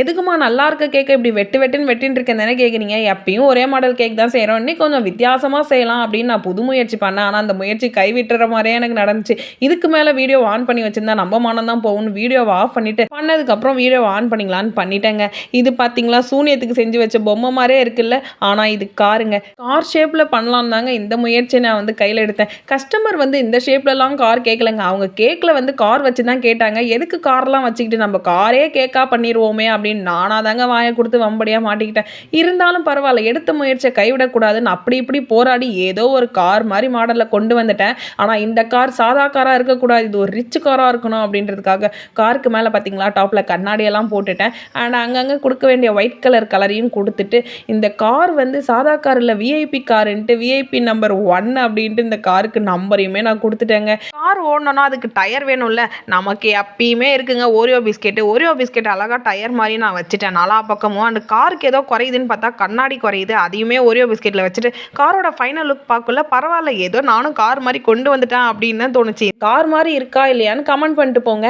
எதுக்குமா நல்லா இருக்க கேக்க இப்படி வெட்டு வெட்டுன்னு வெட்டின்னு இருக்கேன் தானே கேட்குறீங்க. எப்பயும் ஒரே மாடல் கேக் தான் செய்றோம். இன்னைக்கு கொஞ்சம் வித்தியாசமா செய்யலாம் அப்படின்னு நான் புது முயற்சி பண்ணேன். ஆனா அந்த முயற்சி கைவிட்டுற மாரியே எனக்கு நடந்துச்சு. இதுக்கு மேல வீடியோ ஆன் பண்ணி வச்சிருந்தா நம்ம மானம் தான் போகும்னு வீடியோவ ஆஃப் பண்ணிட்டு, பண்ணதுக்கப்புறம் வீடியோவ ஆன் பண்ணிக்கலான்னு பண்ணிட்டேங்க. இது பார்த்தீங்களா, சூனியத்துக்கு செஞ்சு வச்ச பொம்மை மாரியே இருக்குல்ல. ஆனா இது காருங்க. கார் ஷேப்ல பண்ணலான்னு தாங்க இந்த முயற்சிய நான் வந்து கையில எடுத்தேன். கஸ்டமர் வந்து இந்த ஷேப்லலாம் கார் கேட்கலங்க. அவங்க கேக்ல வந்து கார் வச்சு தான் கேட்டாங்க. எதுக்கு கார்லாம் வச்சுக்கிட்டு நம்ம காரே கேக்கா பண்ணிருவோமே அப்படின்னு நானா தாங்க வாய குடுத்து வம்படியா மாட்டிக்கிட்டேன். இருந்தாலும் பரவால்ல. எடுத்த முயற்சிய கைவிடக்கூடாதுன்னு அப்படி இப்படி போராடி ஏதோ ஒரு கார் மாரி மாடல்ல கொண்டு வந்துட்டேன். ஆனா இந்த கார் சாதா காரா இருக்கக்கூடாது. இது ஒரு ரிச் காரா இருக்கணும் அப்படின்றதுக்காக காருக்கு மேல பார்த்தீங்களா, டாப்ல கண்ணாடியெல்லாம் போட்டுட்டேன். அண்ட் அங்கங்க குடுக்க வேண்டிய ஒயிட் கலர் கலரையும் குடுத்துட்டு, இந்த கார் வந்து சாதா கார் இல்ல விஐபி காருன்ட்டு விஐபி நம்பர் 1 அப்படின்ட்டு இந்த காருக்கு நம்பரையுமே நான் குடுத்துட்டேங்க. கார் ஓடணும்னா அதுக்கு டயர் வேணும்ல. நமக்கு எப்பயுமே இருக்குங்க ஓரியோ பிஸ்கெட். ஓரியோ பிஸ்கெட் அழகா டயர் மாரி நான் வச்சுட்டேன் நாலா பக்கமும். அந்த காருக்கு ஏதோ குறையுதுன்னு பார்த்தா கண்ணாடி குறையுது. அதையுமே ஓரியோ பிஸ்கெட்ல வச்சுட்டு காரோட ஃபைனல் லுக் பார்க்கல பரவால்ல. ஏதோ நானும் கார் மாரி கொண்டு வந்துட்டேன் அப்படின்னு தான் தோணுச்சு. கார் மாரி இருக்கா இல்லையான்னு கமெண்ட் பண்ணிட்டு போங்க.